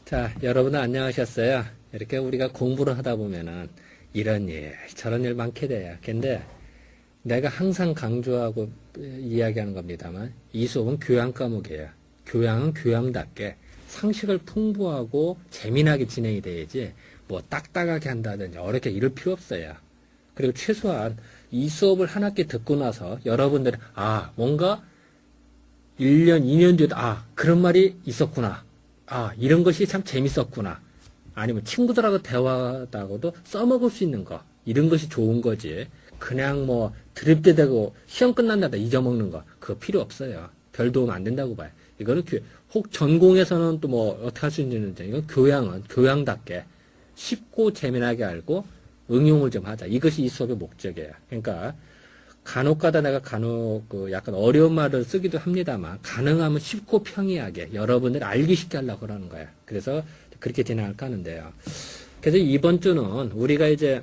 자, 여러분들 안녕하셨어요? 이렇게 우리가 공부를 하다 보면은 이런 일, 저런 일 많게 돼요. 근데 내가 항상 강조하고 이야기하는 겁니다만 이 수업은 교양 과목이에요. 교양은 교양답게 상식을 풍부하고 재미나게 진행이 돼야지 뭐 딱딱하게 한다든지 어렵게 이럴 필요 없어요. 그리고 최소한 이 수업을 한 학기 듣고 나서 여러분들이 뭔가 1년, 2년 뒤에도 그런 말이 있었구나. 이런 것이 참 재밌었구나. 아니면 친구들하고 대화하다가도 써먹을 수 있는 거. 이런 것이 좋은 거지. 그냥 뭐 드립대 대고 시험 끝난다다 잊어먹는 거. 그거 필요 없어요. 별 도움 안 된다고 봐요. 이거는 혹 전공에서는 또 뭐 어떻게 할 수 있는지. 이건 교양은 교양답게 쉽고 재미나게 알고 응용을 좀 하자. 이것이 이 수업의 목적이에요. 그러니까 간혹가다 내가 약간 어려운 말을 쓰기도 합니다만 가능하면 쉽고 평이하게 여러분들이 알기 쉽게 하려고 그러는 거예요. 그래서 그렇게 진행할까 하는데요. 그래서 이번 주는 우리가 이제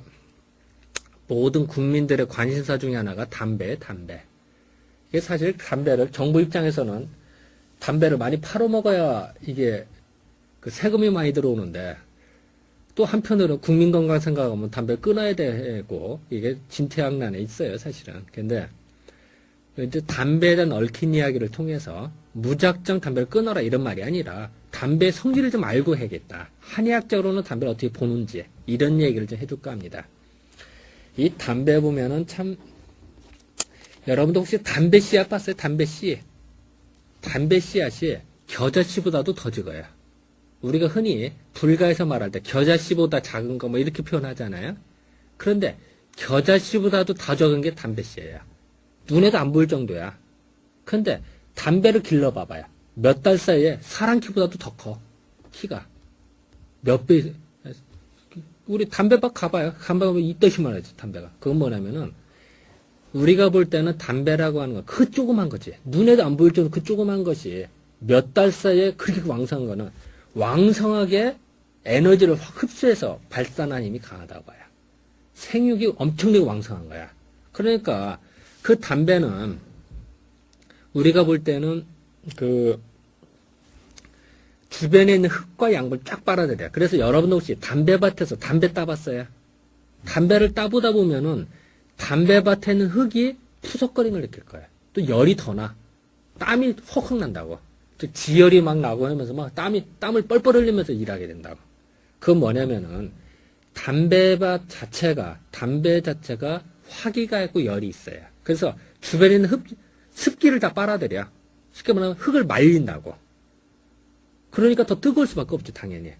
모든 국민들의 관심사 중에 하나가 담배. 이게 사실 담배를 정부 입장에서는 담배를 많이 팔아먹어야 이게 그 세금이 많이 들어오는데 또 한편으로 국민 건강 생각하면 담배 끊어야 되고 이게 진퇴양난에 있어요, 사실은. 근데 이제 담배에 대한 얽힌 이야기를 통해서 무작정 담배를 끊어라 이런 말이 아니라 담배 성질을 좀 알고 해야겠다. 한의학적으로는 담배를 어떻게 보는지 이런 얘기를 좀 해줄까 합니다. 이 담배 보면은 참 여러분도 혹시 담배 씨앗 봤어요? 담배 씨. 담배 씨앗이 겨자씨보다도 더 적어요. 우리가 흔히 불가에서 말할 때 겨자씨보다 작은 거 뭐 이렇게 표현하잖아요. 그런데 겨자씨보다도 더 적은 게 담배씨예요. 눈에도 안 보일 정도야. 그런데 담배를 길러봐봐요. 몇 달 사이에 사람 키보다도 더 커. 키가. 몇 배. 우리 담배밭 가봐요. 가보면 이따시만 하지, 담배가. 그건 뭐냐면은 우리가 볼 때는 담배라고 하는 건 그 조그만 거지. 눈에도 안 보일 정도 그 조그만 것이 몇 달 사이에 그렇게 왕성한 거는 왕성하게 에너지를 확 흡수해서 발산하는 힘이 강하다고 봐요. 생육이 엄청나게 왕성한 거야. 그러니까 그 담배는 우리가 볼 때는 그 주변에 있는 흙과 양분을 쫙 빨아들여요. 그래서 여러분도 혹시 담배밭에서 담배 따봤어요? 담배를 따보다 보면은 담배밭에 있는 흙이 푸석거림을 느낄 거예요. 또 열이 더 나. 땀이 헉헉 난다고. 또 지열이 막 나고 하면서 막 땀을 뻘뻘 흘리면서 일하게 된다고. 그건 뭐냐면은 담배 자체가 화기가 있고 열이 있어요. 그래서 주변에 있는 습기를 다 빨아들여. 쉽게 말하면 흙을 말린다고. 그러니까 더 뜨거울 수밖에 없죠, 당연히.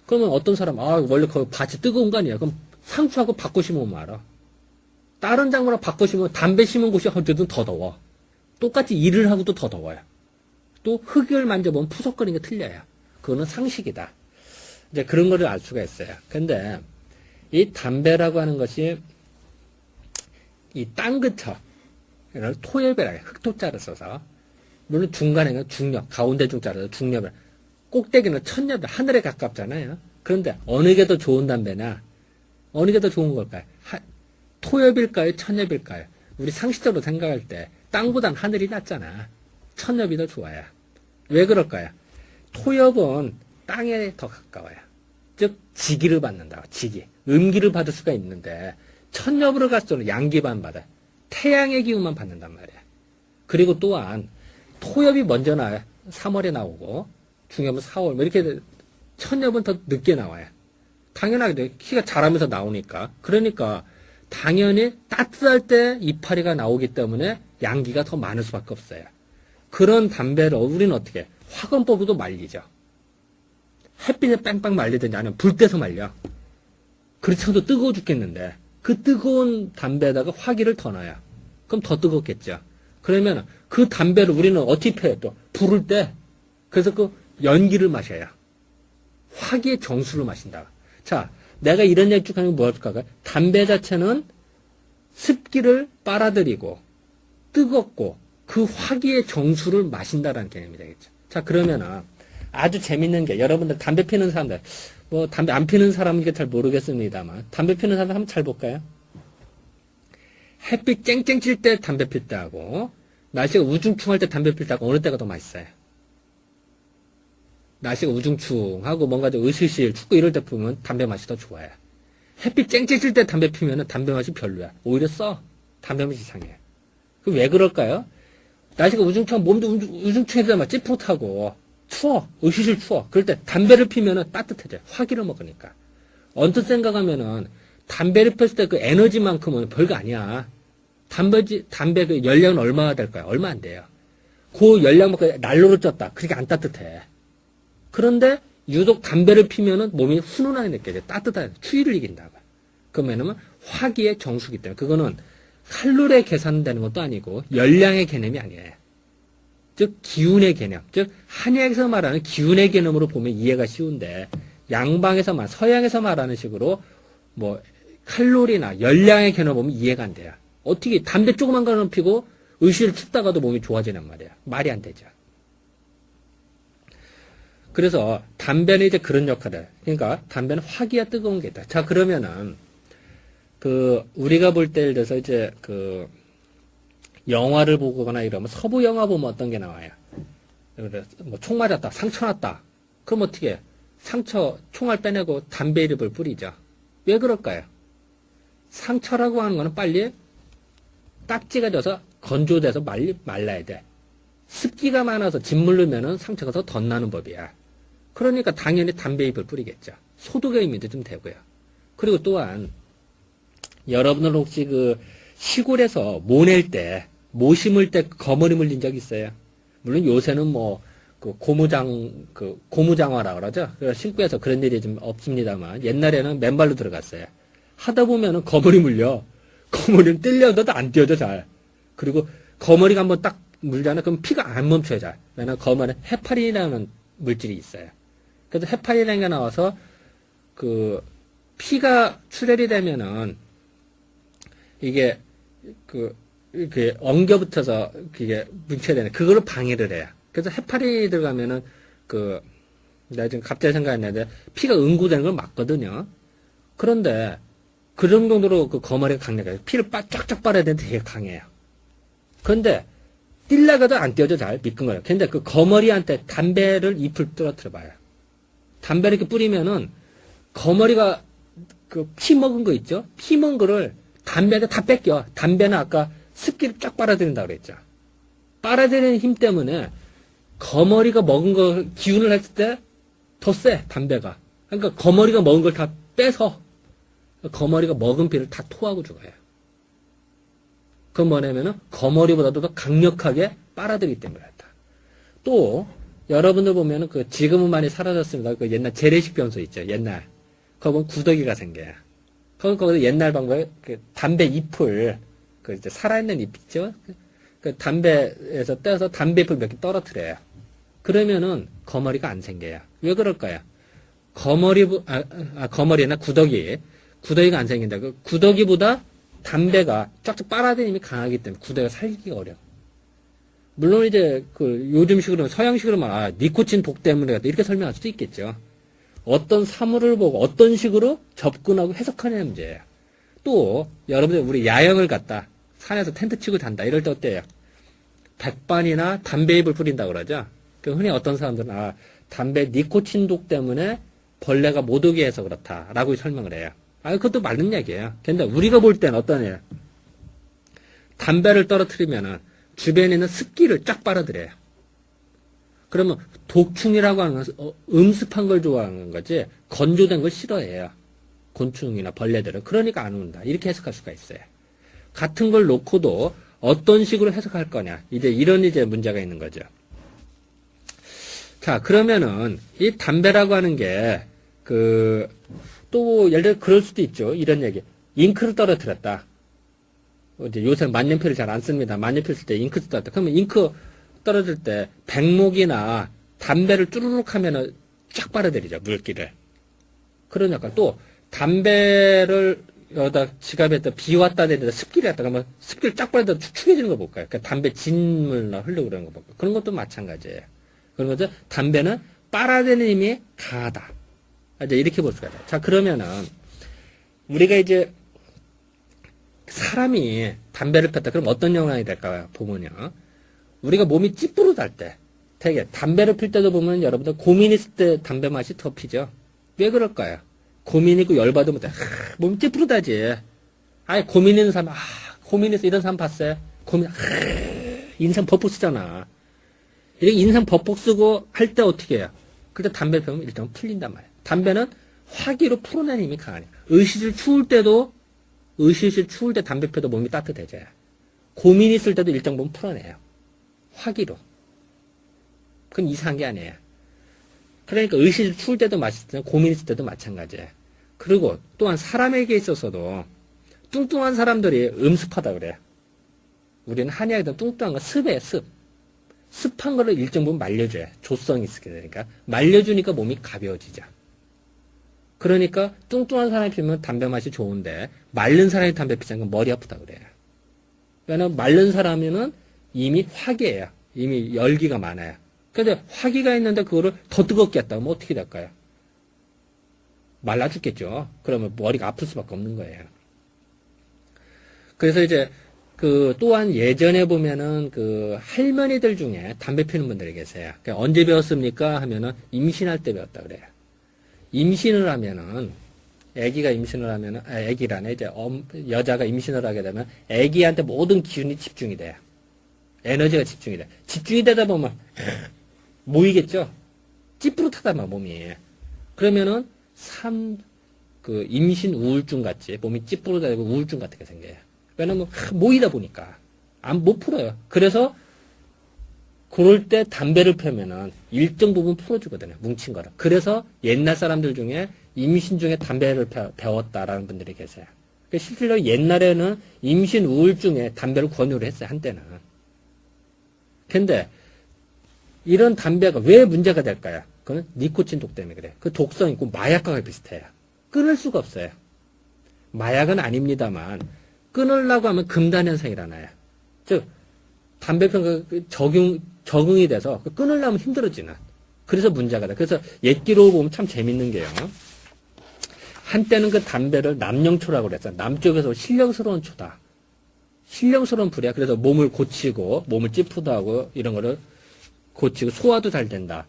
그러면 어떤 사람, 원래 그 밭이 뜨거운 거 아니야? 그럼 상추하고 바꿔 심으면 말아. 다른 작물하고 바꿔 심으면 담배 심은 곳이 어쨌든 더 더워. 똑같이 일을 하고도 더 더워요. 또 흙을 만져보면 푸석거리는 게 틀려요. 그거는 상식이다. 이제 그런 거를 알 수가 있어요. 근데 이 담배라고 하는 것이 이 땅 근처, 토엽이라 흙토자를 써서 물론 중간에는 중엽, 가운데 중자를 중엽을 꼭대기는 천엽, 하늘에 가깝잖아요. 그런데 어느 게 더 좋은 담배나 어느 게 더 좋은 걸까요? 토엽일까요? 천엽일까요? 우리 상식적으로 생각할 때 땅보단 하늘이 낫잖아. 천엽이 더 좋아요. 왜 그럴까요? 토엽은 땅에 더 가까워요. 즉 지기를 받는다. 지기. 음기를 받을 수가 있는데 천엽으로 갈수록 양기만 받아요. 태양의 기운만 받는단 말이에요. 그리고 또한 토엽이 먼저 나와요. 3월에 나오고 중엽은 4월 뭐 이렇게 천엽은 더 늦게 나와요. 당연하게 키가 자라면서 나오니까. 그러니까 당연히 따뜻할 때 이파리가 나오기 때문에 양기가 더 많을 수밖에 없어요. 그런 담배를 우리는 어떻게 해? 화건법으로도 말리죠. 햇빛에 뺑뺑 말리든지 아니면 불 떼서 말려. 그렇지도 뜨거워 죽겠는데 그 뜨거운 담배에다가 화기를 더 넣어요. 그럼 더 뜨겁겠죠. 그러면 그 담배를 우리는 어떻게 펴요? 또 불을 때 그래서 그 연기를 마셔요. 화기의 정수를 마신다. 자, 내가 이런 얘기 쭉 하면 뭐할까요? 담배 자체는 습기를 빨아들이고 뜨겁고 그 화기의 정수를 마신다라는 개념이 되겠죠. 자, 그러면은 아주 재밌는 게 여러분들 담배 피는 사람들 뭐 담배 안 피는 사람은 잘 모르겠습니다만 담배 피는 사람 한번 잘 볼까요? 햇빛 쨍쨍 칠 때 담배 필 때하고 날씨가 우중충할 때 담배 필 때하고 어느 때가 더 맛있어요? 날씨가 우중충하고 뭔가 좀 으실실 춥고 이럴 때 피우면 담배 맛이 더 좋아요. 햇빛 쨍쨍 때 담배 피우면 담배 맛이 별로야. 오히려 써. 담배 맛이 이상해. 그 왜 그럴까요? 날씨가 우중충, 몸도 우중충해서 막 찌뿌듯하고 추워. 으실실 추워. 그럴 때 담배를 피우면 따뜻해져요. 화기를 먹으니까. 언뜻 생각하면은 담배를 폈을 때 그 에너지만큼은 별거 아니야. 담배 그 열량은 얼마나 될까요? 얼마 안 돼요. 그 열량 먹고 난로를 쪘다. 그렇게 안 따뜻해. 그런데 유독 담배를 피면은 몸이 훈훈하게 느껴져요. 따뜻하게 추위를 이긴다고. 그러면 화기의 정수기 때문에 그거는 칼로리에 계산되는 것도 아니고 열량의 개념이 아니에요. 즉 기운의 개념, 즉 한의학에서 말하는 기운의 개념으로 보면 이해가 쉬운데 양방에서 서양에서 말하는 식으로 뭐 칼로리나 열량의 개념을 보면 이해가 안 돼요. 어떻게 담배 조그만 거는 피고 의식을 춥다가도 몸이 좋아지는 말이에요. 말이 안 되죠. 그래서 담배는 이제 그런 역할을. 그러니까 담배는 화기가 뜨거운 게 있다. 자 그러면은 우리가 볼 때 예를 들어서 이제 영화를 보거나 이러면 서부 영화 보면 어떤 게 나와요? 뭐 총 맞았다, 상처 났다. 그럼 어떻게 해? 총알 빼내고 담배 잎을 뿌리죠. 왜 그럴까요? 상처라고 하는 거는 빨리 딱지가 져서 건조돼서 말라야 돼. 습기가 많아서 짓물르면은 상처가 더 덧나는 법이야. 그러니까 당연히 담배 잎을 뿌리겠죠. 소독의 의미도 좀 되고요. 그리고 또한 여러분들 혹시 시골에서 모 심을 때 거머리 물린 적 있어요? 물론 요새는 고무장화라 그러죠? 그래서 신고해서 그런 일이 좀 없습니다만, 옛날에는 맨발로 들어갔어요. 하다 보면은 거머리 물려. 거머리는 뜰려도 안 뛰어져, 잘. 그리고 거머리가 한번 딱 물잖아? 그럼 피가 안 멈춰요, 잘. 왜냐면 거머리는 헤파린이라는 물질이 있어요. 그래서 헤파린이라는 게 나와서, 피가 출혈이 되면은, 이게 엉겨 붙어서 그게 뭉쳐야 되네. 그거를 방해를 해요. 그래서 헤파린이 들어가면은 내가 지금 갑자기 생각했는데 피가 응고되는 걸 막거든요. 그런데 그런 정도로 거머리가 강력해요. 피를 쫙쫙 빨아야 되는데 되게 강해요. 그런데 뛸라가도 안 뛰어져 잘 미끈거려요. 근데 그 거머리한테 담배를 잎을 떨어뜨려 봐요. 담배를 이렇게 뿌리면은 거머리가 피 먹은 거 있죠? 피 먹은 거를 담배가 다 뺏겨. 담배는 아까 습기를 쫙 빨아들인다고 그랬죠. 빨아들이는 힘 때문에 거머리가 먹은 거 기운을 했을 때 더 세, 담배가. 그러니까 거머리가 먹은 걸 다 빼서 거머리가 먹은 피를 다 토하고 죽어요. 그건 뭐냐면은 거머리보다도 더 강력하게 빨아들이기 때문에 그렇다. 또 여러분들 보면은 지금은 많이 사라졌습니다. 옛날 재래식 변소 있죠. 옛날. 그거 보면 구더기가 생겨요. 거기서 옛날 방법에 담배 잎을 이제 살아있는 잎 있죠. 담배에서 떼서 담배 잎을 몇 개 떨어뜨려요. 그러면은 거머리가 안 생겨요. 왜 그럴까요? 거머리나 구더기가 안 생긴다. 구더기보다 담배가 쫙쫙 빨아들이는 힘이 강하기 때문에 구더기가 살기가 어려워. 물론 이제 요즘식으로 서양식으로 니코틴 독 때문에 이렇게 설명할 수도 있겠죠. 어떤 사물을 보고 어떤 식으로 접근하고 해석하냐는 문제예요. 또 여러분들 우리 야영을 갔다 산에서 텐트 치고 잔다 이럴 때 어때요? 백반이나 담배 잎을 뿌린다고 그러죠. 흔히 어떤 사람들은 담배 니코틴 독 때문에 벌레가 못 오게 해서 그렇다라고 설명을 해요. 그것도 맞는 얘기예요. 근데 우리가 볼 때는 어떠냐? 담배를 떨어뜨리면은 주변에 있는 습기를 쫙 빨아들여요. 그러면 독충이라고 하는 것은 음습한 걸 좋아하는 거지 건조된 걸 싫어해요. 곤충이나 벌레들은. 그러니까 안 온다. 이렇게 해석할 수가 있어요. 같은 걸 놓고도 어떤 식으로 해석할 거냐. 이런 문제가 있는 거죠. 자, 그러면은 이 담배라고 하는 게 또 예를 들어 그럴 수도 있죠. 이런 얘기. 잉크를 떨어뜨렸다. 요새 만년필을 잘 안 씁니다. 만년필 쓸 때 잉크 떨어뜨렸다. 그러면 잉크 떨어질 때 백목이나 담배를 쭈르륵 하면은 쫙 빨아들이죠. 물기를. 그러니까 또 담배를 여기다 지갑에다 비 왔다 내리다 습기를 했다 그러면 습기를 쫙 빨아들여 축축해지는 거 볼까요? 그러니까 담배 진물나 흘르고 그러는 거 볼까요? 그런 것도 마찬가지예요. 그런 거죠. 담배는 빨아들이는 힘이 강하다. 이제 이렇게 볼 수가 있다. 자, 그러면은 우리가 이제 사람이 담배를 폈다. 그럼 어떤 영향이 될까요? 보면요. 우리가 몸이 찌뿌르달 때, 되게 담배를 필 때도 보면 여러분들 고민 있을 때 담배 맛이 더 피죠. 왜 그럴까요? 고민 있고 열받으면 몸이 찌푸르다지. 아예 고민 있는 사람, 고민 있어 이런 사람 봤어요? 고민, 인상 버벅 쓰잖아. 이렇게 인상 버벅 쓰고 할 때 어떻게 해요? 그때 담배 피우면 일단 풀린단 말이에요. 담배는 화기로 풀어내는 힘이 강하네. 의식을 추울 때 담배 펴도 몸이 따뜻해져요. 고민 있을 때도 일정 부분 풀어내요. 화기로. 그건 이상한 게 아니에요. 그러니까 의식을 추울 때도 맛있지만 고민 있을 때도 마찬가지예요. 그리고 또한 사람에게 있어서도 뚱뚱한 사람들이 음습하다 그래요. 우리는 한의학에서 뚱뚱한 건 습이에요, 습. 습한 거를 일정 부분 말려줘요. 조성이 있게 되니까. 말려주니까 몸이 가벼워지죠. 그러니까 뚱뚱한 사람이 피우면 담배 맛이 좋은데 마른 사람이 담배 피자는 건 머리 아프다 그래요. 왜냐면 마른 사람은 이미 화기예요. 이미 열기가 많아요. 근데 화기가 있는데 그거를 더 뜨겁게 했다 그러면 어떻게 될까요? 말라 죽겠죠. 그러면 머리가 아플 수밖에 없는 거예요. 그래서 이제 또한 예전에 보면은 할머니들 중에 담배 피우는 분들이 계세요. 그러니까 언제 배웠습니까? 하면은 임신할 때 배웠다 그래요. 임신을 하면은 아기가 임신을 하면은 아기라네 이제 여자가 임신을 하게 되면 아기한테 모든 기운이 집중이 돼요. 에너지가 집중이 돼. 집중이 되다 보면 모이겠죠. 찌뿌듯하다 막 몸이. 그러면은 임신 우울증 같이 몸이 찌뿌듯하고 우울증 같은 게 생겨요. 왜냐면 모이다 보니까 못 풀어요. 그래서 그럴 때 담배를 펴면은 일정 부분 풀어주거든요. 뭉친 거를. 그래서 옛날 사람들 중에 임신 중에 담배를 배웠다라는 분들이 계세요. 실제로 옛날에는 임신 우울증에 담배를 권유를 했어요. 한때는. 근데 이런 담배가 왜 문제가 될까요? 그건 니코틴 독 때문에 그래요. 그 독성이 있고 마약과 비슷해요. 끊을 수가 없어요. 마약은 아닙니다만 끊으려고 하면 금단 현상이 일어나요. 즉 담배 평가 적응이 돼서 끊으려면 힘들어지는. 그래서 문제가 돼. 그래서 옛기로 보면 참 재밌는 게요. 한때는 그 담배를 남영초라고 그랬어요. 남쪽에서 신령스러운 초다. 신령스러운 불이야. 그래서 몸을 고치고 몸을 찌푸도 하고 이런 거를 고치고 소화도 잘 된다.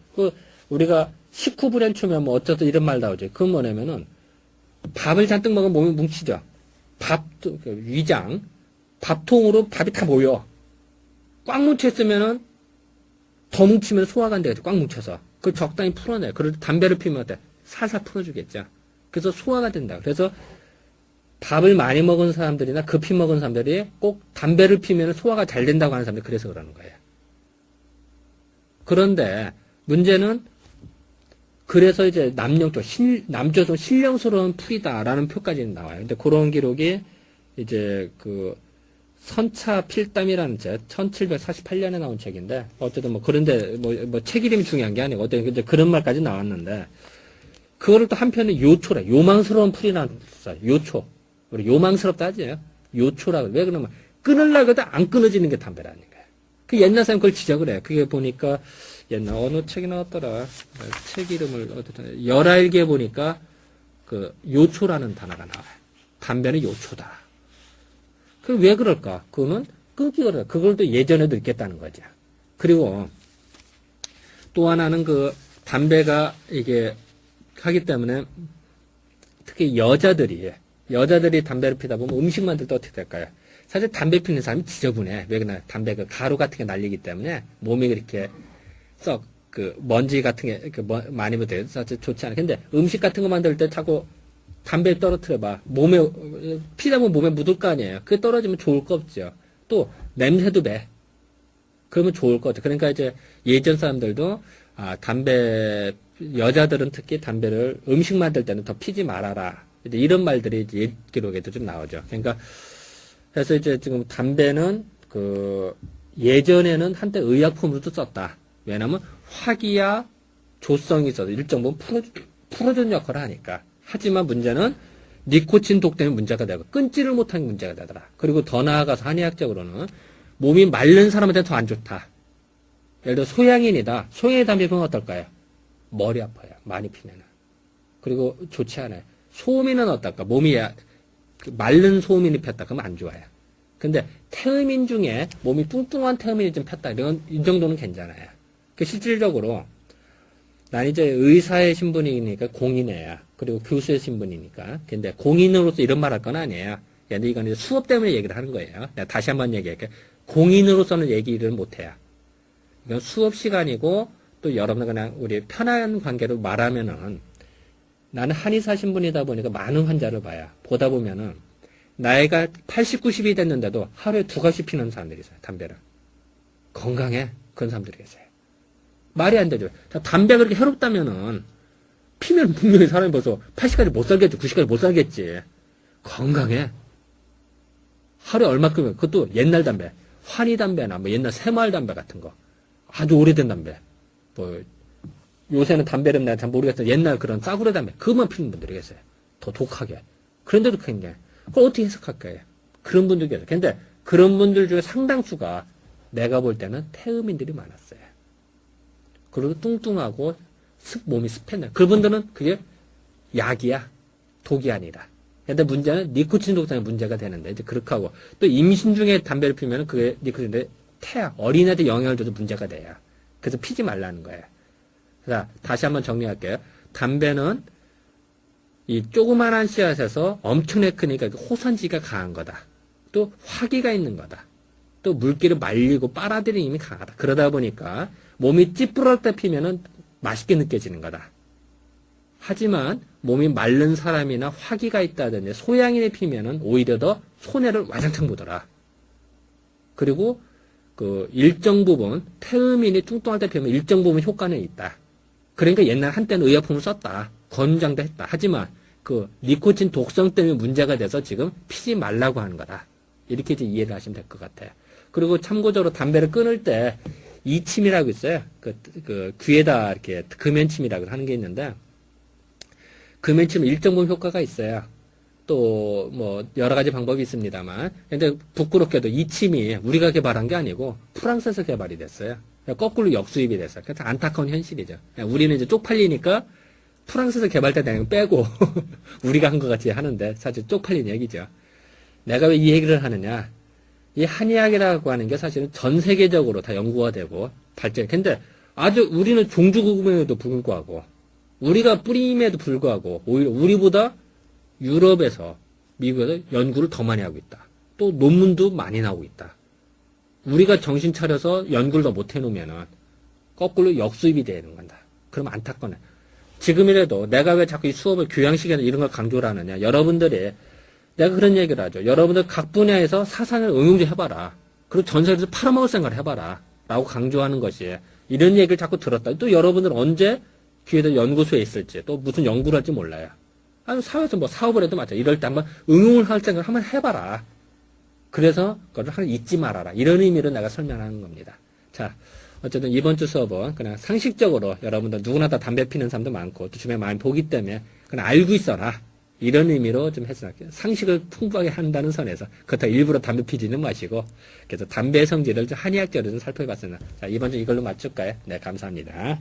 우리가 식후불연초면 뭐 어쩌다 이런 말 나오죠. 그건 뭐냐면은 밥을 잔뜩 먹으면 몸이 뭉치죠. 위장, 밥통으로 밥이 다 모여. 꽉 뭉쳐있으면은 더 뭉치면 소화가 안 되겠죠. 꽉 뭉쳐서. 그걸 적당히 풀어내. 그럴 때 담배를 피우면 어때? 살살 풀어주겠죠. 그래서 소화가 된다. 그래서 밥을 많이 먹은 사람들이나 급히 먹은 사람들이 꼭 담배를 피우면 소화가 잘 된다고 하는 사람들이 그래서 그러는 거예요. 그런데 문제는 그래서 이제 남조선 신령스러운 풀이다라는 표까지는 나와요. 근데 그런 기록이 이제 선차 필담이라는 책, 1748년에 나온 책인데, 어쨌든 뭐 그런데 책 이름이 중요한 게 아니고, 어쨌든 이제 그런 말까지 나왔는데, 그거를 또 한편에 요초래. 요망스러운 풀이라는 써. 요초. 우리 요망스럽다 하지. 요초라고. 왜 그러면 끊으려고 해도 안 끊어지는 게 담배라는 거예요. 그 옛날 사람 그걸 지적을 해요. 그게 보니까 옛날 어느 책이 나왔더라. 책 이름을 어쨌든 열알기에 보니까 요초라는 단어가 나와요. 담배는 요초다. 그 왜 그럴까? 그거는 끊기가 그래. 그걸 또 예전에도 있겠다는 거죠. 그리고 또 하나는 담배가 이게 하기 때문에 특히 여자들이 담배를 피다 보면 음식 만들 때 어떻게 될까요? 사실 담배 피는 사람이 지저분해. 왜 그러나 담배 가루 같은 게 날리기 때문에 몸이 그렇게 먼지 같은 게 많이 묻어요. 사실 좋지 않아. 근데 음식 같은 거 만들 때 자꾸 담배 떨어뜨려봐. 피다 보면 몸에 묻을 거 아니에요. 그게 떨어지면 좋을 거 없죠. 또, 냄새도 배. 그러면 좋을 거 같아요. 그러니까 이제 예전 사람들도, 여자들은 특히 담배를 음식 만들 때는 더 피지 말아라. 이제 이런 말들이 이제 옛 기록에도 좀 나오죠. 그러니까, 그래서 이제 지금 담배는 예전에는 한때 의약품으로도 썼다. 왜냐면 화기야 조성이 있어서 일정 부분 풀어주는 역할을 하니까. 하지만 문제는 니코틴 독 때문에 문제가 되고 끊지를 못하는 문제가 되더라. 그리고 더 나아가서 한의학적으로는 몸이 마른 사람한테 더 안 좋다. 예를 들어 소양인이다. 소양인 담배 피우면 어떨까요? 머리 아파요. 많이 피면은. 그리고 좋지 않아요. 소음인은 어떨까? 몸이 마른 소음인이 폈다. 그러면 안 좋아요. 근데 태음인 중에 몸이 뚱뚱한 태음인이 좀 폈다. 이 정도는 괜찮아요. 실질적으로 난 이제 의사의 신분이니까 공인애야. 그리고 교수의 신분이니까. 근데 공인으로서 이런 말 할 건 아니에요. 근데 이건 이제 수업 때문에 얘기를 하는 거예요. 내가 다시 한번 얘기할게. 공인으로서는 얘기를 못해요. 이건 수업 시간이고 또 여러분 그냥 우리 편한 관계로 말하면은 나는 한의사 신분이다 보니까 많은 환자를 봐요. 보다 보면은 나이가 80, 90이 됐는데도 하루에 2갑씩 피는 사람들이 있어요. 담배를. 건강해. 그런 사람들이 계세요. 말이 안 되죠. 자, 담배가 그렇게 해롭다면은 피면 분명히 사람이 벌써 80까지 못 살겠지. 90까지 못 살겠지. 건강해. 하루에 얼마큼이면 그것도 옛날 담배. 환희 담배나 뭐 옛날 새마을 담배 같은 거. 아주 오래된 담배. 뭐 요새는 담배를 내가 잘 모르겠어. 옛날 그런 싸구려 담배. 그것만 피는 분들이 계세요. 더 독하게. 그런데도 굉장히. 그걸 어떻게 해석할 거예요? 그런 분들이 계세요. 근데 그런 분들 중에 상당수가 내가 볼 때는 태음인들이 많았어요. 그리고 뚱뚱하고 몸이 습했네. 그분들은 그게 약이야. 독이 아니라. 근데 문제는 니코틴 독성에 문제가 되는데 이제 그렇게 하고 또 임신 중에 담배를 피우면 그게 니코틴인데 태아 어린애들 영향을 줘도 문제가 돼요. 그래서 피지 말라는 거예요. 자, 다시 한번 정리할게요. 담배는 이 조그만한 씨앗에서 엄청나게 크니까 호선지가 강한 거다. 또 화기가 있는 거다. 또 물기를 말리고 빨아들이는 힘이 강하다. 그러다 보니까 몸이 찌뿌럴 때 피면은 맛있게 느껴지는 거다. 하지만 몸이 마른 사람이나 화기가 있다든지 소양인에 피면은 오히려 더 손해를 와장창 보더라. 그리고 그 일정 부분 태음인이 뚱뚱할 때 피우면 일정 부분 효과는 있다. 그러니까 옛날 한때는 의약품을 썼다. 권장도 했다. 하지만 그 니코틴 독성 때문에 문제가 돼서 지금 피지 말라고 하는 거다. 이렇게 이제 이해를 하시면 될 것 같아요. 그리고 참고적으로 담배를 끊을 때 이침이라고 있어요. 그 귀에다 이렇게 금연침이라고 하는 게 있는데 금연침은 일정 부분 효과가 있어요. 또 뭐 여러 가지 방법이 있습니다만 근데 부끄럽게도 이침이 우리가 개발한 게 아니고 프랑스에서 개발이 됐어요. 거꾸로 역수입이 됐어요. 그래서 안타까운 현실이죠. 우리는 이제 쪽팔리니까 프랑스에서 개발된 거 빼고 우리가 한 것 같이 하는데 사실 쪽팔린 얘기죠. 내가 왜 이 얘기를 하느냐. 이 한의학이라고 하는 게 사실은 전 세계적으로 다 연구가 되고 발전. 근데 아주 우리는 종주국임에도 불구하고 우리가 뿌림에도 불구하고 오히려 우리보다 유럽에서 미국에서 연구를 더 많이 하고 있다. 또 논문도 많이 나오고 있다. 우리가 정신 차려서 연구를 더 못 해놓으면은 거꾸로 역수입이 되는 건다. 그럼 안타까워. 지금이라도 내가 왜 자꾸 이 수업을 교양식에는 이런 걸 강조를 하느냐. 여러분들이 내가 그런 얘기를 하죠. 여러분들 각 분야에서 사상을 응용 좀 해봐라. 그리고 전세에서 팔아먹을 생각을 해봐라. 라고 강조하는 것이 이런 얘기를 자꾸 들었다. 또 여러분들 언제 기회도 연구소에 있을지 또 무슨 연구를 할지 몰라요. 아니 사회에서 뭐 사업을 해도 맞아. 이럴 때 한번 응용을 할 생각을 한번 해봐라. 그래서 그걸 하나 잊지 말아라. 이런 의미로 내가 설명하는 겁니다. 자, 어쨌든 이번 주 수업은 그냥 상식적으로 여러분들 누구나 다 담배 피는 사람도 많고 또 주변에 많이 보기 때문에 그냥 알고 있어라. 이런 의미로 좀 했으면 할게요. 상식을 풍부하게 한다는 선에서 그렇다고 일부러 담배 피지는 마시고 그래서 담배의 성질을 좀 한의학적으로 좀 살펴봤습니다. 자, 이번 주 이걸로 마칠까요? 네, 감사합니다.